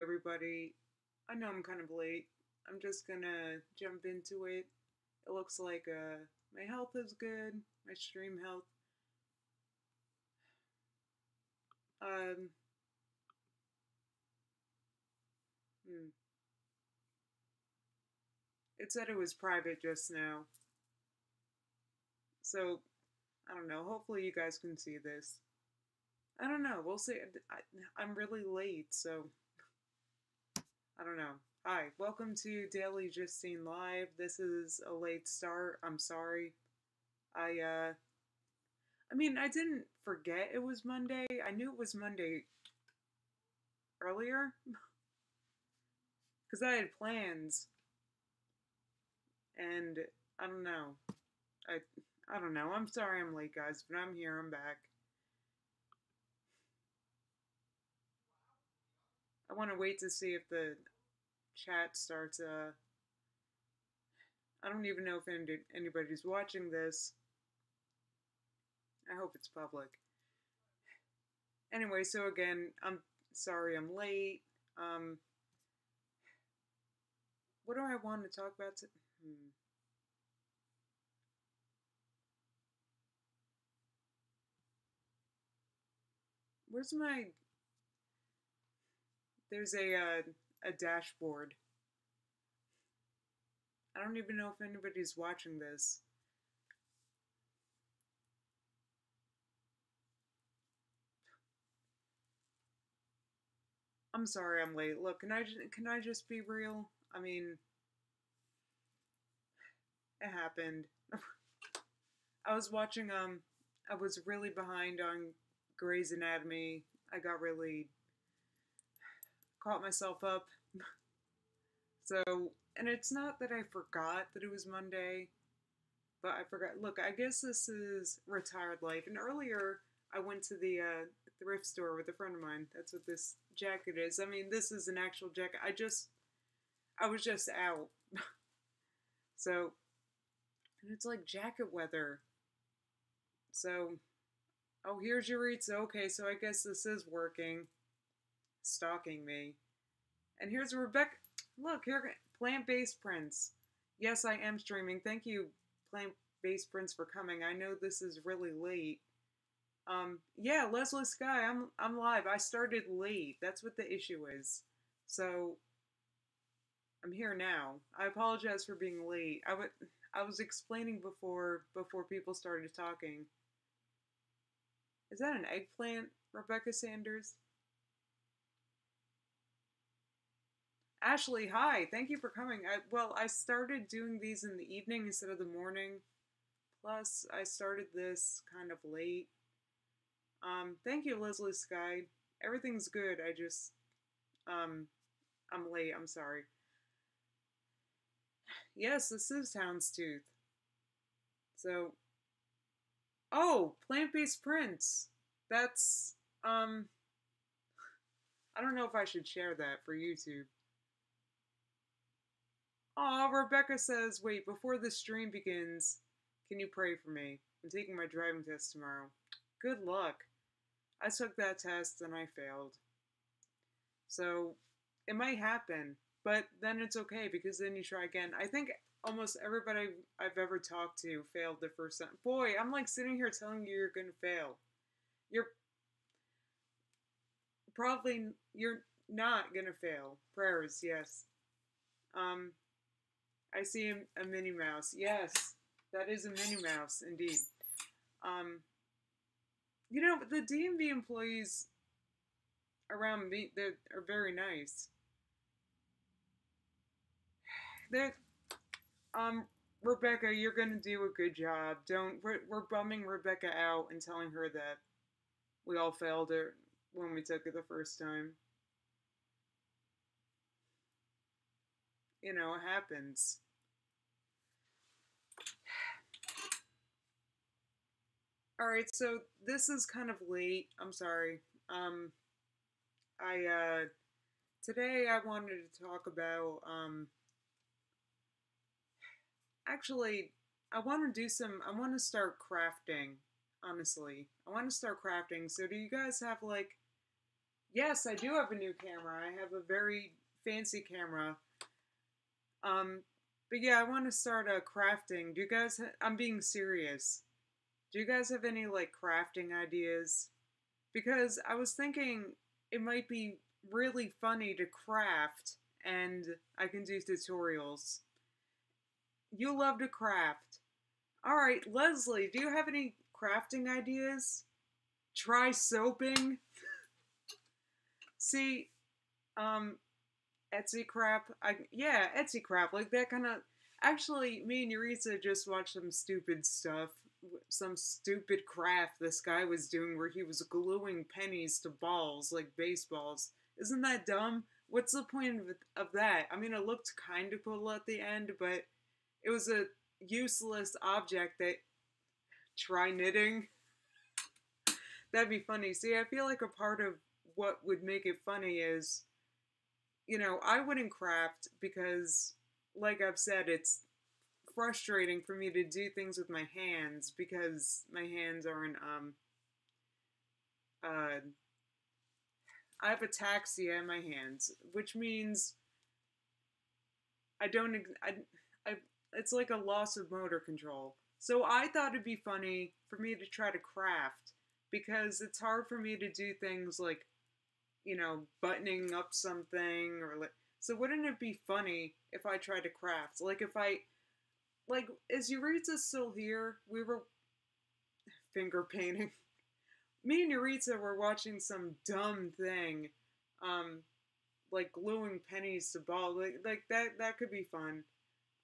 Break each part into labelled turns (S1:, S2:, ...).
S1: Everybody. I know I'm kind of late. I'm just gonna jump into it. It looks like my health is good, my stream health. Um, hmm. It said it was private just now, so I don't know. Hopefully, you guys can see this. I don't know. We'll see. I'm really late, so I don't know. Hi, welcome to Daily Justine Live. This is a late start. I'm sorry. I uh I didn't forget it was Monday. I knew it was Monday earlier because I had plans, and I don't know. I I don't know. I'm sorry I'm late, guys, but I'm here. I'm back. I want to wait to see if the chat starts. I don't even know if anybody's watching this. I hope it's public. Anyway, so again, I'm sorry I'm late. Um, what do I want to talk about? Where's my? There's a dashboard. I don't even know if anybody's watching this. I'm sorry I'm late. Look, can I just be real? I mean, it happened. I was watching I was really behind on Grey's Anatomy. I got really caught myself up. So, and it's not that I forgot that it was Monday, but I forgot. Look, I guess this is retired life. And earlier I went to the thrift store with a friend of mine. That's what this jacket is. I mean, this is an actual jacket. I was just out. So, and it's like jacket weather. So, oh, here's your eats. Okay, so I guess this is working. Stalking me. And here's Rebecca. Look, here, plant-based prints. Yes, I am streaming. Thank you, plant-based prints, for coming. I know this is really late. Yeah, Leslie Sky, I'm live. I started late. That's what the issue is. So I'm here now. I apologize for being late. I was explaining before people started talking. Is that an eggplant, Rebecca Sanders? Ashley, hi. Thank you for coming. I started doing these in the evening instead of the morning. Plus, I started this kind of late. Thank you, Leslie Sky. Everything's good. Um, I'm late. I'm sorry. Yes, this is Houndstooth. So, oh, plant-based prints. That's, um, I don't know if I should share that for YouTube. Aw, Rebecca says, wait, before the stream begins, can you pray for me? I'm taking my driving test tomorrow. Good luck. I took that test and I failed. So, it might happen, but then it's okay because then you try again. I think almost everybody I've ever talked to failed the first time. Boy, I'm like sitting here telling you you're gonna fail. You're you're not gonna fail. Prayers, yes. Um, I see a Minnie Mouse. Yes, that is a Minnie Mouse, indeed. Um, you know, the DMV employees around me, they are very nice. They're, um, Rebecca, you're gonna do a good job. Don't, we're bumming Rebecca out and telling her that we all failed it when we took it the first time. You know, it happens. Alright, so this is kind of late. I'm sorry. I today I wanted to talk about actually I want to do some I want to start crafting, honestly. I want to start crafting. So do you guys have like Yes, I do have a new camera. I have a very fancy camera. Um, but yeah, I want to start crafting. Do you guys? I'm being serious. Do you guys have any like crafting ideas? Because I was thinking it might be really funny to craft, and I can do tutorials. You love to craft. All right, Leslie, do you have any crafting ideas? Try soaping. See, um, Etsy crap. Yeah, Etsy crap. Like that kind of. Actually, me and Eureka just watched some stupid stuff. Some stupid craft this guy was doing where he was gluing pennies to balls like baseballs. Isn't that dumb? What's the point of that? I mean, it looked kind of cool at the end, but it was a useless object that. Try knitting. That'd be funny. See, I feel like a part of what would make it funny is, I wouldn't craft because, like I've said, it's frustrating for me to do things with my hands because my hands aren't, uh, I have ataxia in my hands, which means I don't, I, it's like a loss of motor control. So I thought it'd be funny for me to try to craft because it's hard for me to do things like buttoning up something or like. So wouldn't it be funny if I tried to craft? Like if I, like, is Eureka still here? We were finger painting. Me and Eureka were watching some dumb thing, um, like gluing pennies to balls. Like that could be fun.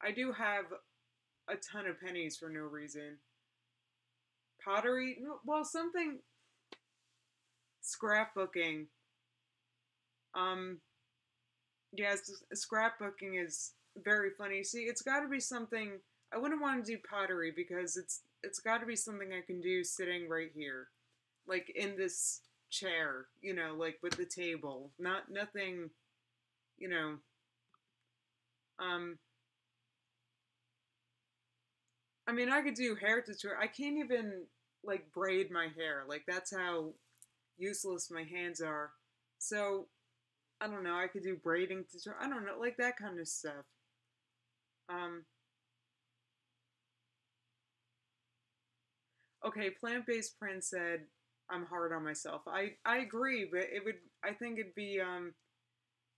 S1: I do have a ton of pennies for no reason. Pottery? No, well, something scrapbooking. Um, yes, scrapbooking is very funny. See, it's got to be something. I wouldn't want to do pottery because it's got to be something I can do sitting right here, like in this chair. Like with the table. Not nothing. You know. Um. I mean, I could do hair tutorial. I can't even like braid my hair. Like that's how useless my hands are. So I don't know. I could do braiding tutorial. I don't know, like that kind of stuff. Um, okay, plant-based Prince said I'm hard on myself. I agree, but it would. I think it'd be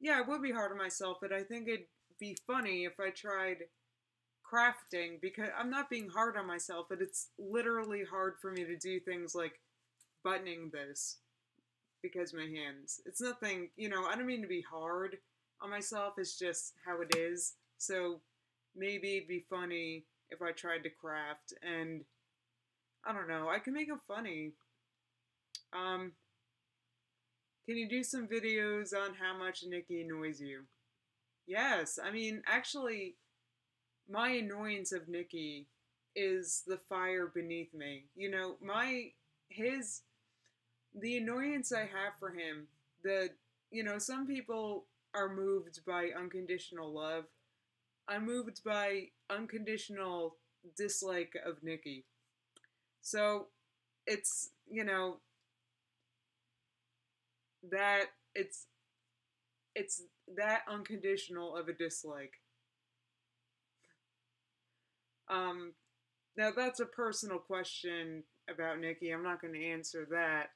S1: yeah, it would be hard on myself, but I think it'd be funny if I tried crafting because I'm not being hard on myself, but it's literally hard for me to do things like buttoning this because my hands. It's nothing, I don't mean to be hard on myself. It's just how it is. So maybe it'd be funny if I tried to craft and I don't know. I can make it funny. Um, can you do some videos on how much Nikki annoys you? Yes, I mean, actually, my annoyance of Nikki is the fire beneath me. His the annoyance I have for him. Some people are moved by unconditional love. I'm moved by unconditional dislike of Nikki. So it's that it's that unconditional of a dislike. Um, Now that's a personal question about Nikki. I'm not going to answer that.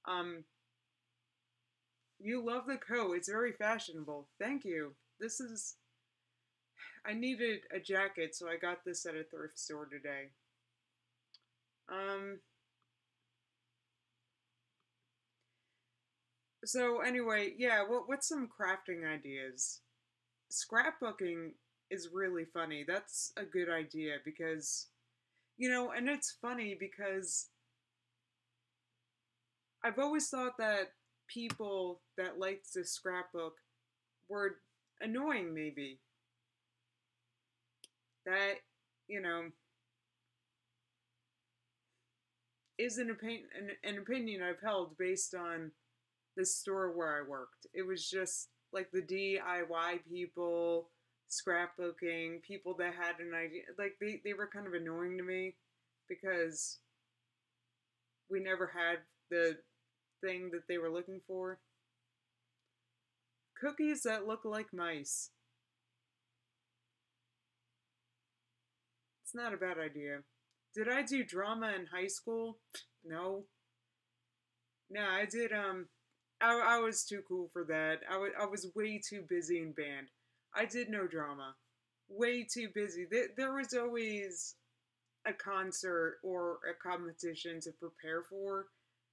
S1: Um, you love the coat. It's very fashionable. Thank you. This is. I needed a jacket, so I got this at a thrift store today. Um. So anyway, yeah. What's some crafting ideas? Scrapbooking is really funny. That's a good idea because and it's funny because I've always thought that people that liked to scrapbook were annoying, maybe. That, you know, is an opinion I've held based on the store where I worked. It was just like the DIY people, scrapbooking, people that had an idea. Like, they were kind of annoying to me because we never had the thing that they were looking for. Cookies that look like mice. It's not a bad idea. Did I do drama in high school? No. No, I did, I was too cool for that. I was way too busy in band. I did no drama. Way too busy. There was always a concert or a competition to prepare for.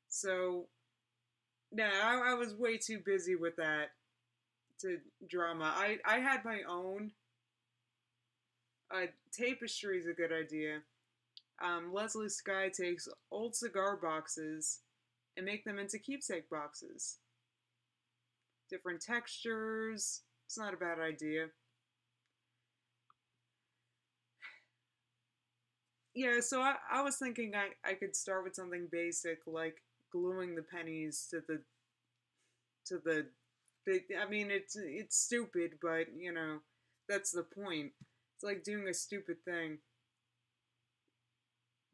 S1: So, no, I was way too busy with that to drama. I had my own. Tapestry is a good idea. Leslie Sky takes old cigar boxes and make them into keepsake boxes. Different textures. It's not a bad idea. Yeah, so I was thinking I could start with something basic like gluing the pennies to the I mean it's stupid, but you know, that's the point. It's like doing a stupid thing.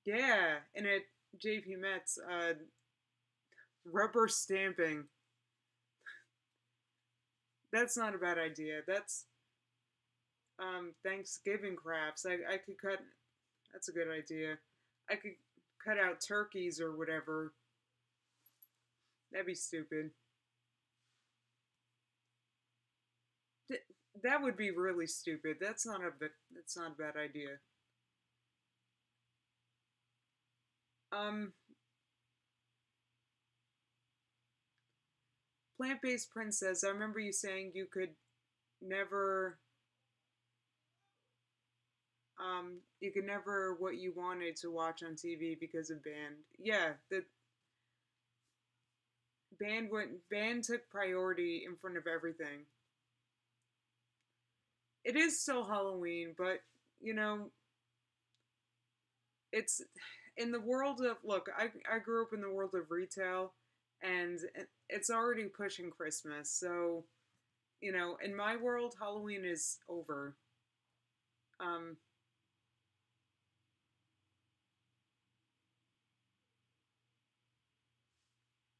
S1: Yeah, and at JP Metz, rubber stamping. That's not a bad idea. That's Thanksgiving crafts. I could cut. That's a good idea. I could cut out turkeys or whatever. That'd be stupid. That would be really stupid. That's not a bad idea. Um, plant-based princess. I remember you saying you could never you could never what you wanted to watch on TV because of band. Yeah, the band took priority in front of everything. It is still Halloween, but you know, it's in the world of look, I grew up in the world of retail and it's already pushing Christmas. So, you know, in my world Halloween is over. Um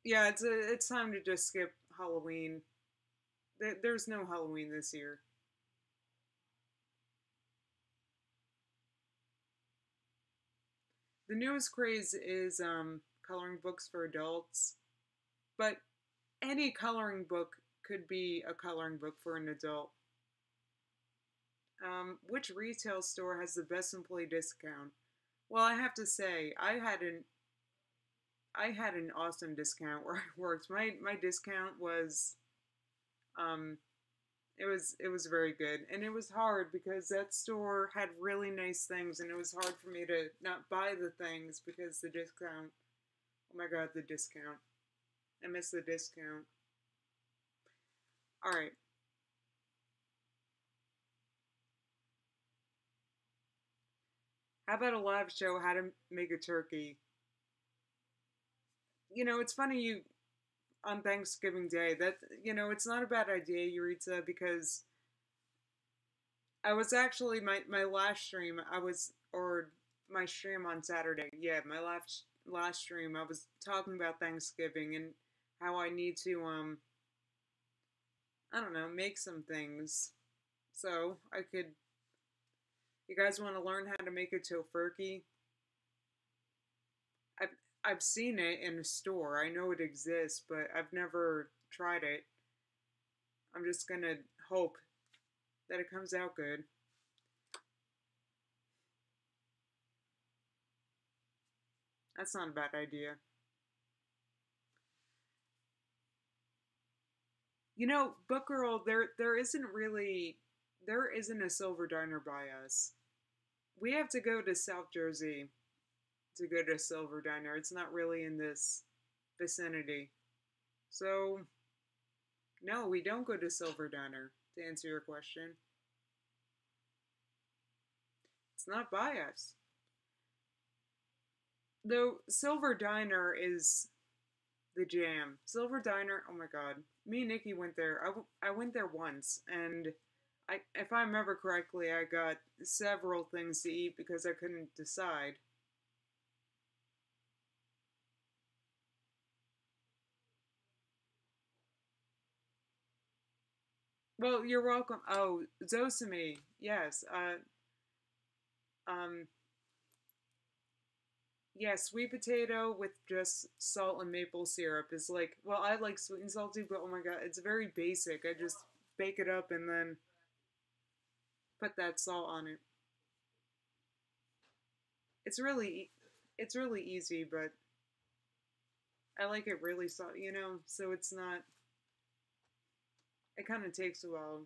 S1: yeah, it's time to just skip Halloween. There's no Halloween this year. The newest craze is coloring books for adults, but any coloring book could be a coloring book for an adult. Which retail store has the best employee discount? Well, I have to say, I had an awesome discount where I worked. My discount was um it was very good, and it was hard because that store had really nice things, and it was hard for me to not buy the things because the discount. Oh my god, the discount! I miss the discount. All right, how about a live show? How to make a turkey? You know, it's funny you on Thanksgiving Day. That you know, it's not a bad idea, Yuritsa, because I was actually my last stream. I was or my stream on Saturday. Yeah, my last stream. I was talking about Thanksgiving and how I need to I don't know make some things. So I could. You guys want to learn how to make a tofurkey? I've I've seen it in a store. I know it exists, but I've never tried it. I'm just gonna hope that it comes out good. That's not a bad idea. You know, Book Girl, there isn't a silver diner by us. We have to go to South Jersey to go to Silver Diner. It's not really in this vicinity. So no, we don't go to Silver Diner, to answer your question. It's not by us. Though Silver Diner is the jam. Silver Diner, oh my god. Me and Nikki went there. I went there once, and if I remember correctly, I got several things to eat because I couldn't decide. Well, you're welcome. Oh, Zosimi. Yes. Um, yeah, sweet potato with just salt and maple syrup is like, well, I like sweet and salty, but oh my god, it's very basic. I just bake it up and then put that salt on it. It's really, it's really easy, but I like it really salt, so it's not, it kind of takes a while.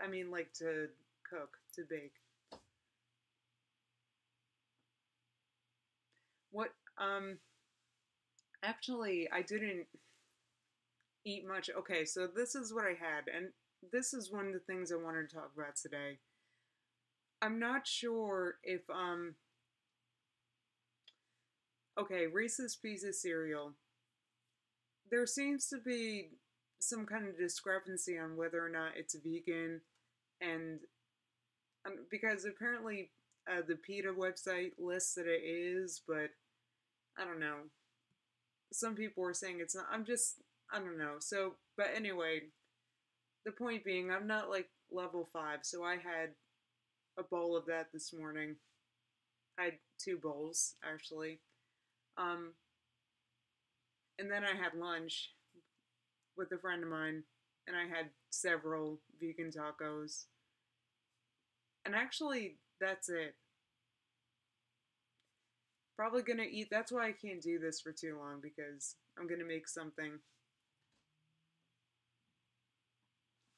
S1: I mean, like to cook, to bake. What, actually, I didn't eat much. Okay, so this is what I had, and this is one of the things I wanted to talk about today. I'm not sure if okay, Reese's Pieces cereal. There seems to be some kind of discrepancy on whether or not it's vegan, and because apparently the PETA website lists that it is, but I don't know. Some people were saying it's not. I don't know. So, but anyway, the point being, I'm not like level 5, so I had a bowl of that this morning. I had 2 bowls actually. Um, and then I had lunch with a friend of mine, and I had several vegan tacos. And actually, that's it. Probably gonna eat. That's why I can't do this for too long because I'm gonna make something.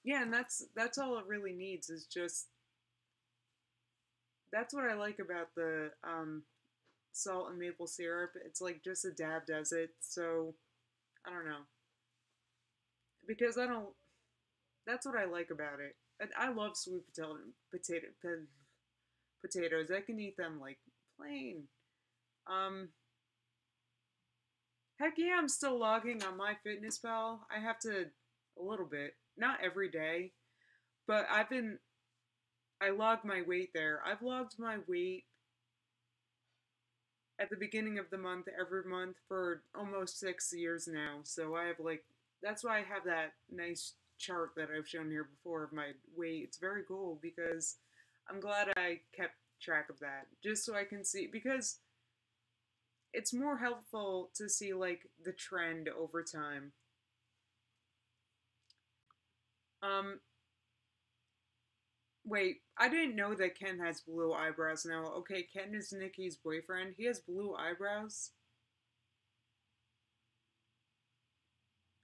S1: Yeah, and that's all it really needs is just. That's what I like about the salt and maple syrup. It's like just a dab does it. So I don't know because I don't. That's what I like about it. And I love sweet potatoes. I can eat them like plain. Um, Heck yeah, I'm still logging on my fitness pal. I have to a little bit, not every day, but I log my weight there. I've logged my weight at the beginning of the month every month for almost 6 years now. So I have like that's why I have that nice chart that I've shown here before of my weight. It's very cool because I'm glad I kept track of that just so I can see because it's more helpful to see like the trend over time. Um Wait, I didn't know that Ken has blue eyebrows now. Okay, Ken is Nikki's boyfriend. He has blue eyebrows.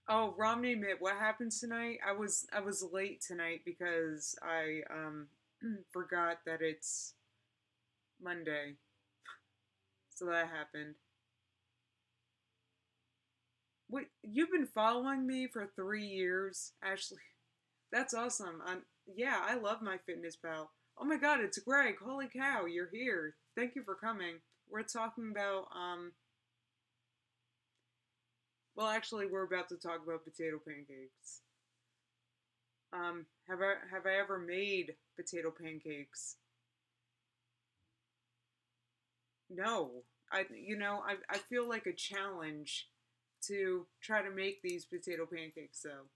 S1: Oh, Romney Mitt, what happened tonight? I was late tonight because I forgot that it's Monday. So that happened. Wait, you've been following me for 3 years, Ashley. That's awesome. Yeah, I love my fitness pal. Oh my god, it's Greg. Holy cow, you're here. Thank you for coming. We're talking about well, actually, we're about to talk about potato pancakes. Have I ever made potato pancakes? No. I feel like a challenge to try to make these potato pancakes. So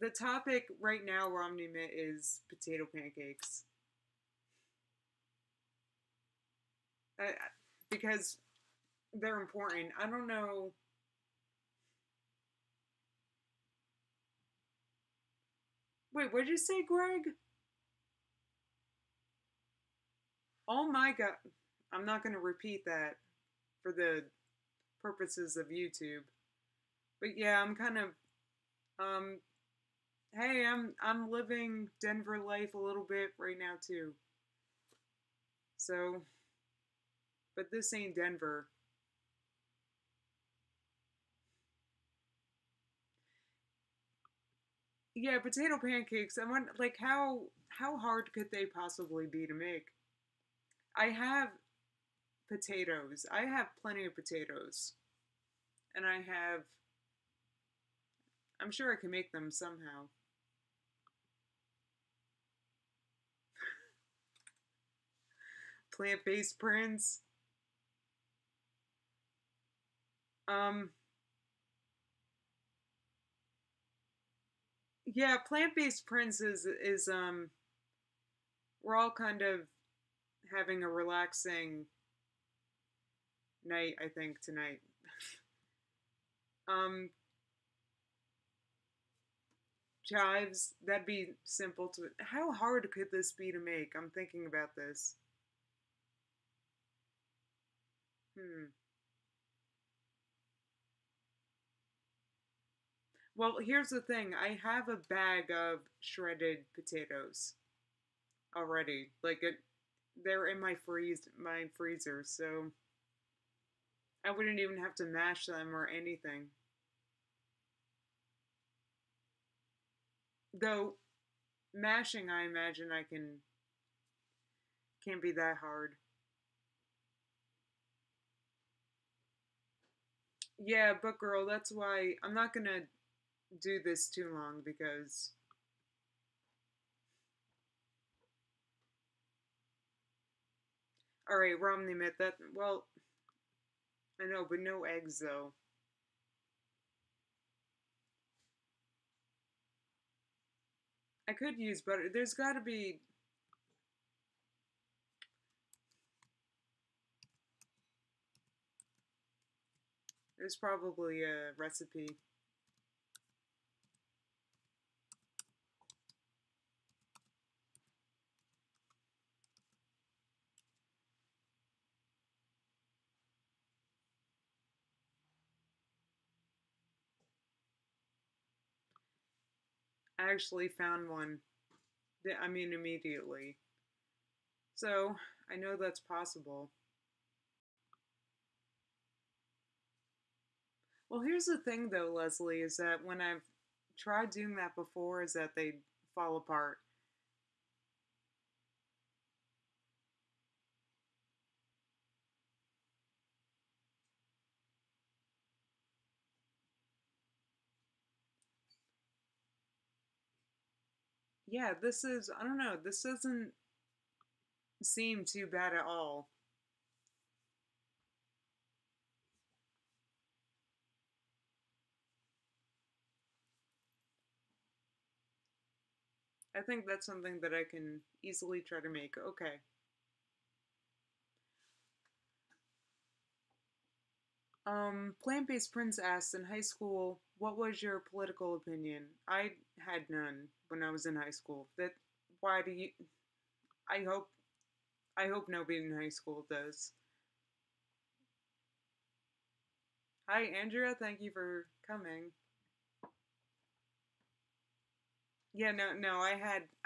S1: the topic right now, Romney Mitt, is potato pancakes. I, because they're important. I don't know. Wait, what did you say, Greg? Oh my god. I'm not going to repeat that for the purposes of YouTube. But yeah, I'm kind of um hey, I'm living Denver life a little bit right now too. So, but this ain't Denver. Yeah, potato pancakes. I want like how hard could they possibly be to make? I have potatoes. I have plenty of potatoes. And I have I'm sure I can make them somehow. Plant-based prints. Um Yeah, plant-based prince is we're all kind of having a relaxing night, I think, tonight. Um, chives, that'd be simple to. How hard could this be to make? I'm thinking about this. Hmm. Well, here's the thing. I have a bag of shredded potatoes already. They're in my freezer, so I wouldn't even have to mash them or anything. Though mashing, I imagine I can't be that hard. Yeah, but girl, that's why I'm not gonna do this too long because all right, Romney myth that well, I know, but no eggs though. I could use butter. There's probably a recipe. I actually found one. I mean, immediately. So I know that's possible. Well, here's the thing though, Leslie, is that when I've tried doing that before, is that they fall apart. Yeah, I don't know, this doesn't seem too bad at all. I think that's something that I can easily try to make. Okay. Plant-based Prince asked in high school, what was your political opinion? I had none when I was in high school. Why do you, I hope, I hope nobody in high school does. Hi, Andrea, thank you for coming. Yeah, no, I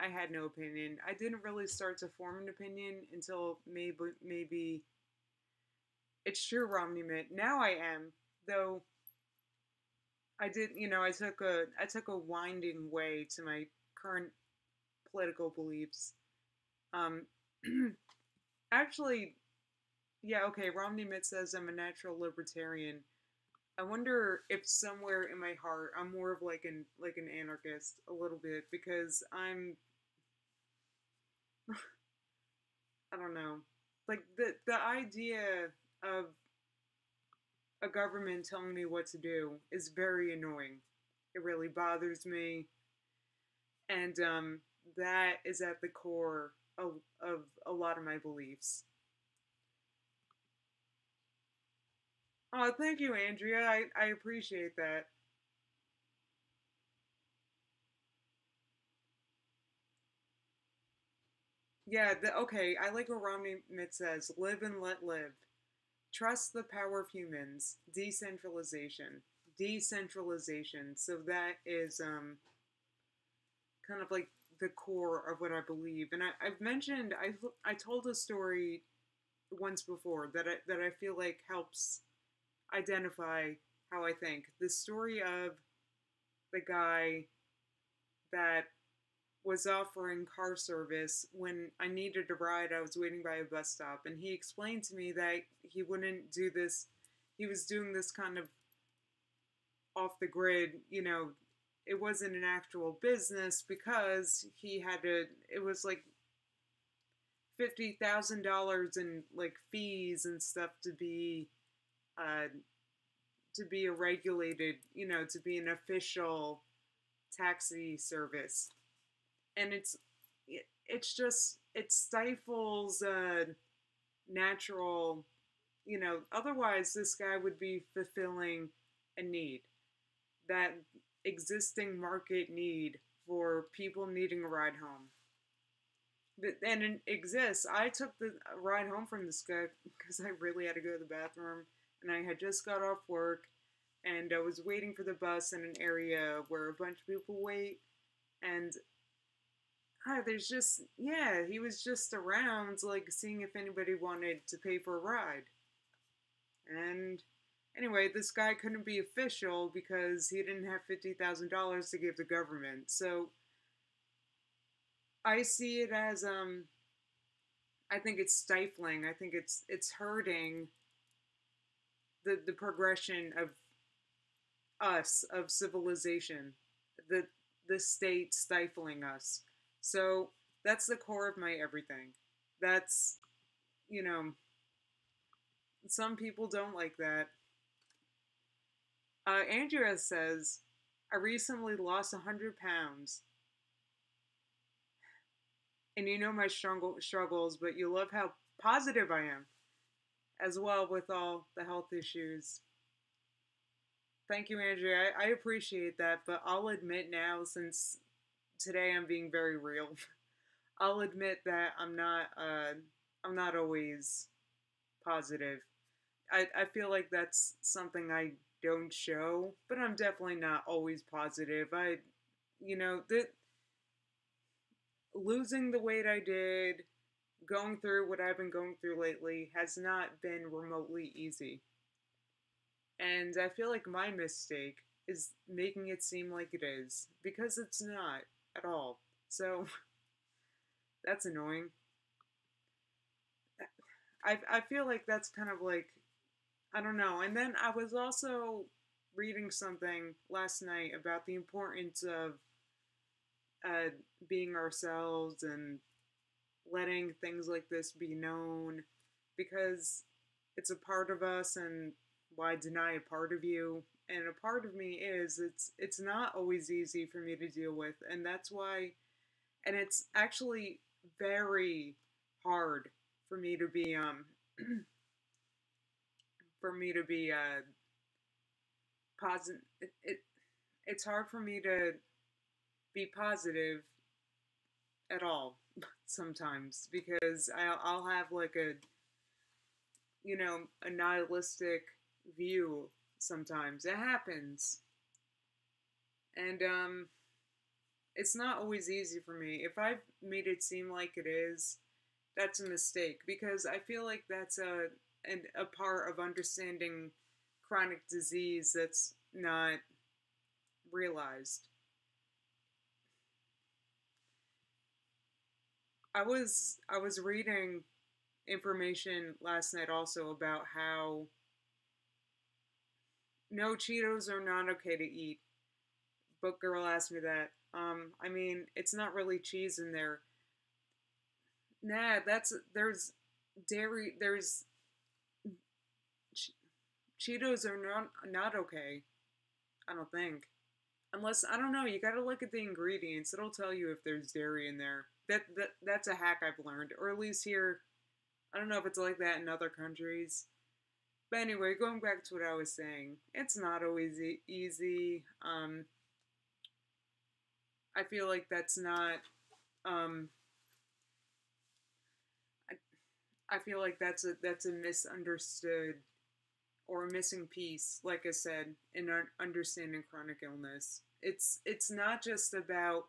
S1: had no opinion. I didn't really start to form an opinion until maybe it's true Romney meant. Now I am, though I did, I took a winding way to my current political beliefs. Um, actually, yeah, okay. Romney Mitt says I'm a natural libertarian. I wonder if somewhere in my heart I'm more of like an anarchist a little bit because I don't know, like the idea of a government telling me what to do is very annoying. It really bothers me, and that is at the core of a lot of my beliefs. Oh, thank you, Andrea. I appreciate that. Yeah, okay, I like what Romney Mitt says live and let live. Trust the power of humans. Decentralization. Decentralization. So that is kind of like the core of what I believe. And I've mentioned, I told a story once before that I feel like helps identify how I think. The story of the guy that was offering car service when I needed a ride. I was waiting by a bus stop, and he explained to me that he wouldn't do this. He was doing this kind of off the grid, it wasn't an actual business because he had to, it was like $50,000 in like fees and stuff uh, to be a regulated, to be an official taxi service, and it's just it stifles natural, otherwise this guy would be fulfilling a need, that existing market need for people needing a ride home. And it exists. I took the ride home from this guy because I really had to go to the bathroom, and I had just got off work, and I was waiting for the bus in an area where a bunch of people wait, and there's just, yeah, he was just around, like, seeing if anybody wanted to pay for a ride. And anyway, this guy couldn't be official because he didn't have $50,000 to give the government. So I see it as, I think it's stifling. I think it's hurting the progression of us, of civilization, the the state stifling us. So that's the core of my everything. That's, you know, some people don't like that. Andrea says, I recently lost 100 pounds. And you know my struggles, but you love how positive I am as well with all the health issues. Thank you, Andrea. I appreciate that, but I'll admit now, since today I'm being very real, I'll admit that I'm not always positive. I feel like that's something I don't show, but I'm definitely not always positive. The losing the weight I did, going through what I've been going through lately has not been remotely easy. And I feel like my mistake is making it seem like it is, because it's not at all. So that's annoying. I feel like that's kind of like, I don't know. And then I was also reading something last night about the importance of uh, being ourselves and letting things like this be known, because it's a part of us, and why deny a part of you? And a part of me is, it's not always easy for me to deal with, and that's why, and it's actually very hard for me to be for me to be positive. It's hard for me to be positive at all sometimes, because I'll have like a nihilistic view sometimes. It happens. And it's not always easy for me. If I've made it seem like it is, that's a mistake, because I feel like that's a part of understanding chronic disease that's not realized. I was reading information last night also about how no, Cheetos are not okay to eat. Book girl asked me that. I mean, it's not really cheese in there. Nah, there's dairy. There's Cheetos are not okay. I don't think. Unless, I don't know. You got to look at the ingredients. It'll tell you if there's dairy in there. That's a hack I've learned, or at least here. I don't know if it's like that in other countries. But anyway, going back to what I was saying, it's not always easy. I feel like that's not. Um, I feel like that's a misunderstood or a missing piece. Like I said, in understanding chronic illness, it's not just about,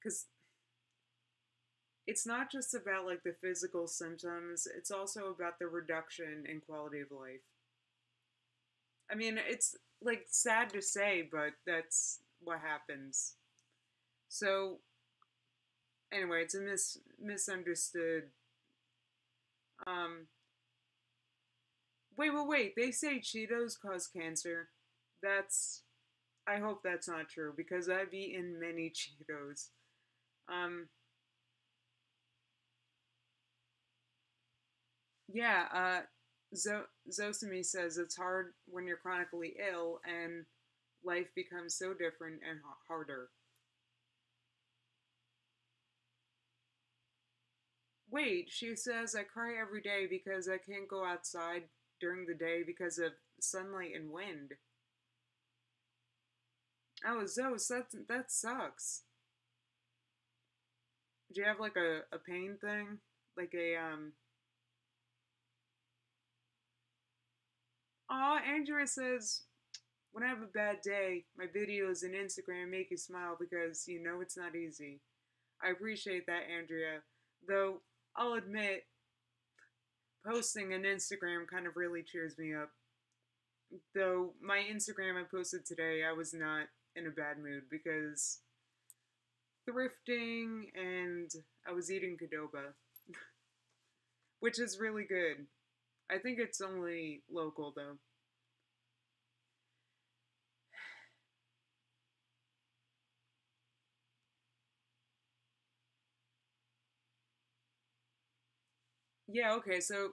S1: because it's not just about like the physical symptoms. It's also about the reduction in quality of life. I mean, it's like sad to say, but that's what happens. So anyway, it's a misunderstood. Um, wait. They say Cheetos cause cancer. That's. I hope that's not true, because I've eaten many Cheetos. Um, yeah. Zosimi says it's hard when you're chronically ill, and life becomes so different and harder. Wait, she says I cry every day because I can't go outside during the day because of sunlight and wind. Oh, Zos, that sucks. Do you have like a pain thing? Like a Aw, Andrea says when I have a bad day, my videos and Instagram make you smile because you know it's not easy. I appreciate that, Andrea. Though I'll admit, posting an Instagram kind of really cheers me up. Though my Instagram I posted today, I was not in a bad mood because thrifting and I was eating Cadoba, which is really good. I think it's only local though. Yeah, okay, so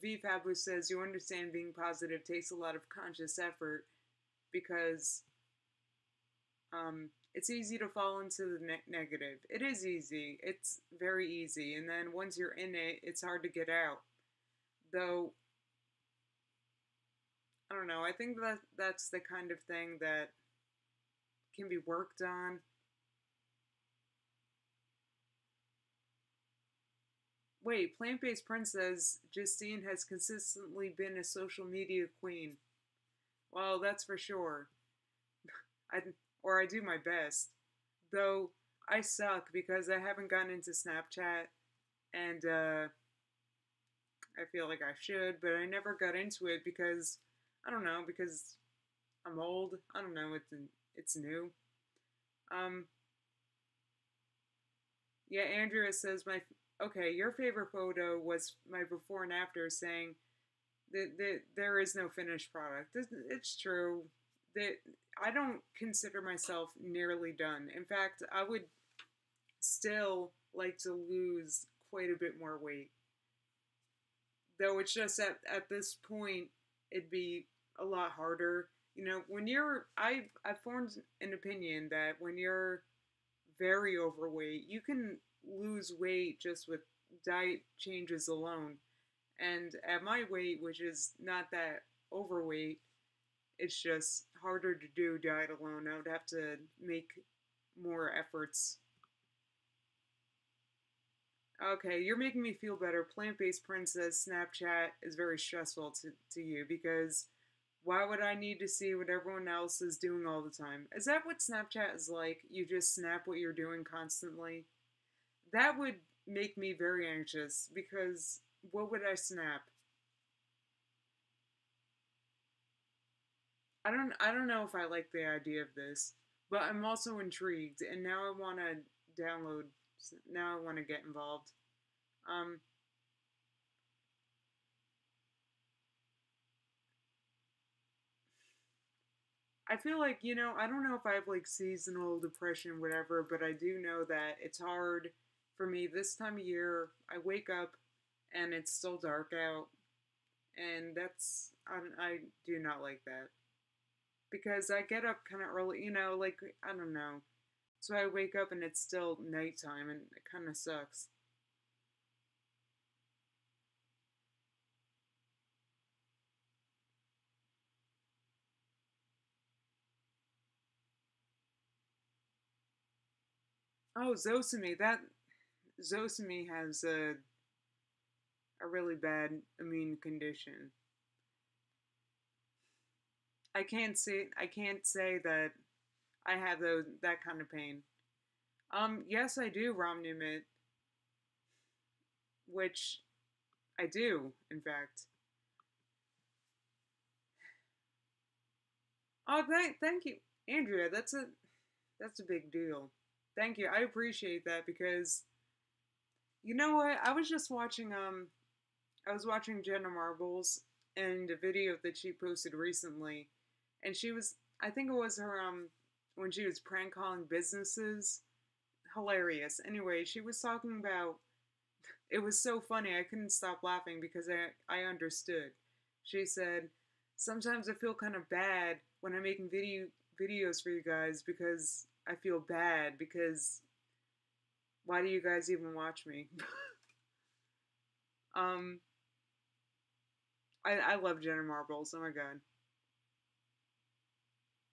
S1: V Fabulous says you understand being positive takes a lot of conscious effort because it's easy to fall into the negative. It is easy. It's very easy. And then once you're in it, it's hard to get out. Though, I don't know. I think that that's the kind of thing that can be worked on. Wait, Plant Based Princess Justine has consistently been a social media queen. Well, that's for sure. I or I do my best. Though I suck because I haven't gotten into Snapchat and I feel like I should, but I never got into it because I don't know, because I'm old. I don't know, it's new. Um yeah, Andrea says my okay, your favorite photo was my before and after saying that there is no finished product. It's true that I don't consider myself nearly done. In fact, I would still like to lose quite a bit more weight. Though it's just at this point it'd be a lot harder. You know, when you're I've formed an opinion that when you're very overweight, you can lose weight just with diet changes alone. And at my weight, which is not that overweight, it's just harder to do diet alone. I would have to make more efforts. Okay, you're making me feel better. Plant based princess Snapchat is very stressful to you because why would I need to see what everyone else is doing all the time? Is that what Snapchat is like? You just snap what you're doing constantly? That would make me very anxious because what would I snap? I don't know if I like the idea of this, but I'm also intrigued and now I want to download now I want to get involved. Um I feel like, I don't know if I have like seasonal depression, whatever, but I do know that it's hard for me this time of year. I wake up and it's still dark out, and I do not like that because I get up kind of early, like, I don't know. So I wake up and it's still nighttime, and it kind of sucks. Oh, Zosimi, that Zosimi has a really bad immune condition. I can't say that I have that kind of pain. Yes, I do, Romnumit, which I do, in fact. Oh, thank you, Andrea. That's a big deal. Thank you. I appreciate that because you know what? I was watching Jenna Marbles and a video that she posted recently, and she was I think it was her when she was prank calling businesses. Hilarious. Anyway, she was talking about it was so funny. I couldn't stop laughing because I understood. She said, "Sometimes I feel kind of bad when I'm making videos for you guys because I feel bad because why do you guys even watch me? um, I love Jenna Marbles. Oh my god.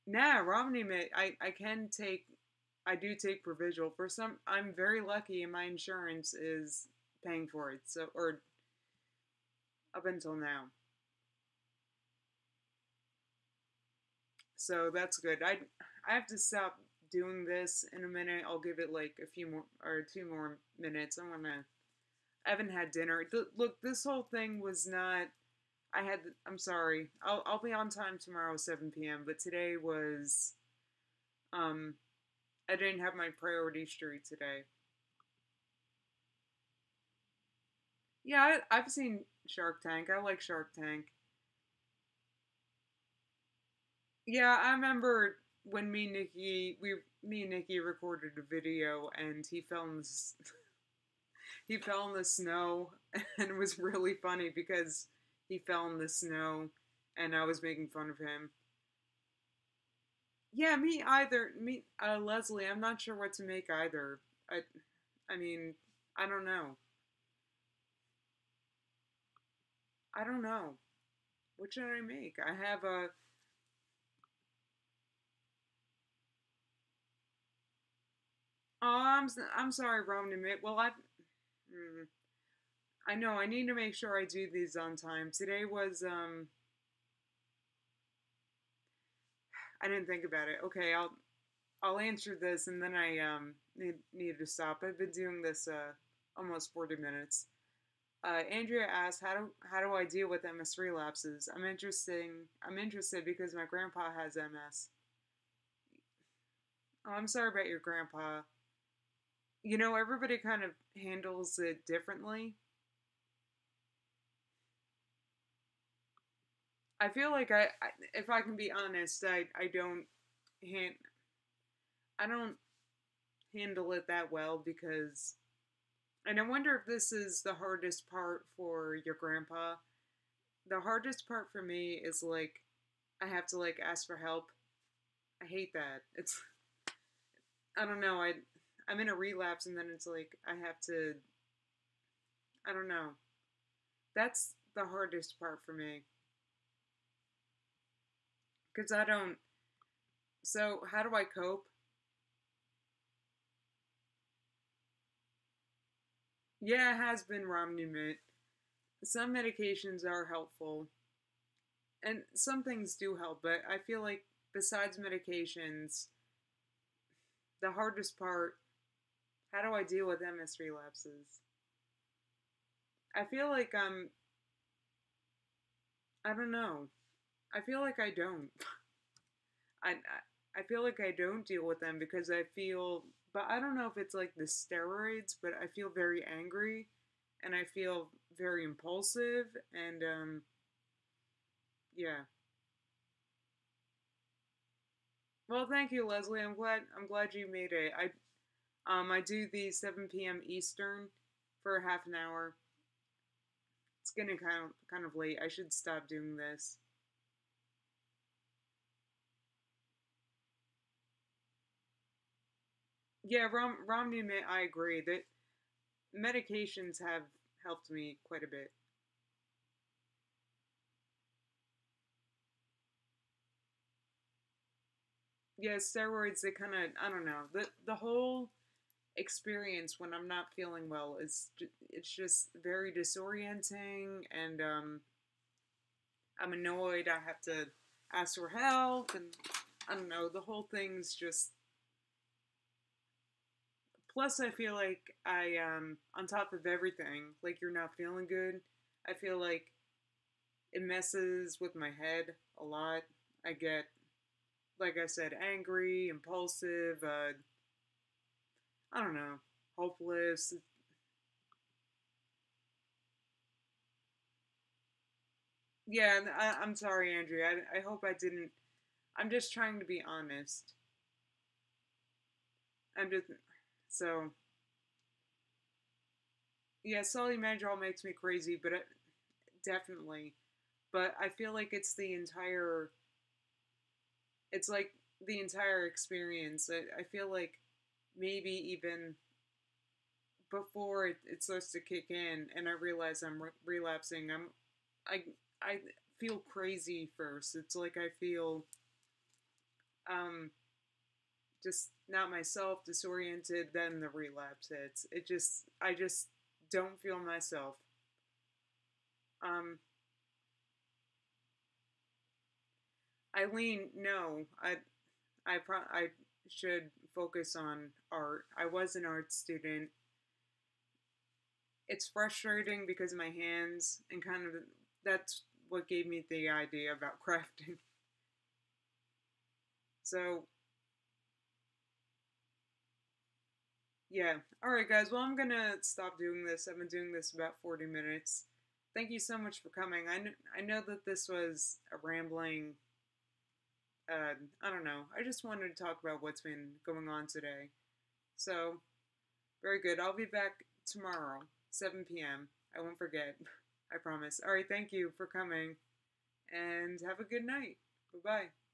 S1: Nah, Romney mate. I can take. I do take Provisional. For some, I'm very lucky, and my insurance is paying for it. So, or up until now. So that's good. I have to stop doing this in a minute. I'll give it like a few more or 2 more minutes. I haven't had dinner. Look, this whole thing was not. I had. I'm sorry. I'll be on time tomorrow, 7 p.m. But today was. Um, I didn't have my priority straight today. Yeah, I've seen Shark Tank. I like Shark Tank. Yeah, I remember when me and Nikki recorded a video, and he fell in the snow, and it was really funny because he fell in the snow, and I was making fun of him. Yeah, me either. Leslie, I'm not sure what to make either. I mean, I don't know. I don't know. What should I make? I have a. Oh, I'm sorry, Roman. Well, mm, I know. I need to make sure I do these on time. Today was I didn't think about it. Okay, I'll answer this, and then I need to stop. I've been doing this almost 40 minutes. Andrea asked, how do I deal with MS relapses? I'm interested because my grandpa has MS. Oh, I'm sorry about your grandpa. You know, everybody kind of handles it differently. I feel like if I can be honest, hand, I don't handle it that well because, and I wonder if this is the hardest part for your grandpa. The hardest part for me is like, I have to like ask for help. I hate that. I don't know. I'm in a relapse, and then it's like I have to. I don't know. That's the hardest part for me because I don't. So how do I cope? Yeah, it has been Romney. Some medications are helpful, and some things do help, but I feel like besides medications, the hardest part, how do I deal with MS relapses? I feel like I don't know. I feel like I don't. I feel like I don't deal with them because I feel, but I don't know if it's like the steroids, but I feel very angry, and I feel very impulsive, and yeah. Well, thank you, Leslie. I'm glad you made it. I do the 7 p.m. Eastern for half an hour. It's getting kind of late. I should stop doing this. Yeah, Romney. I agree that medications have helped me quite a bit. Yeah, steroids. They kind of I don't know the whole experience when I'm not feeling well is it's just very disorienting, and I'm annoyed. I have to ask for help, and I don't know. The whole thing's just. Plus, I feel like on top of everything, like you're not feeling good. I feel like it messes with my head a lot. I get, like I said, angry, impulsive. I don't know, hopeless. Yeah, I'm sorry, Andrea. I hope I didn't. I'm just trying to be honest. I'm just so yeah. Sully Mandrell makes me crazy, but definitely. But I feel like it's the entire. It's like the entire experience. I feel like maybe even before it starts to kick in and I realize I'm relapsing, I I feel crazy first. It's like I feel um just not myself, disoriented, then the relapse hits. I just don't feel myself. Um Eileen, no. I should focus on art. I was an art student. It's frustrating because of my hands and kind of that's what gave me the idea about crafting. So, yeah. All right, guys. Well, I'm going to stop doing this. I've been doing this about 40 minutes. Thank you so much for coming. I know that this was a rambling I don't know. I just wanted to talk about what's been going on today. So, very good. I'll be back tomorrow, 7 p.m. I won't forget. I promise. All right, thank you for coming and have a good night. Bye bye.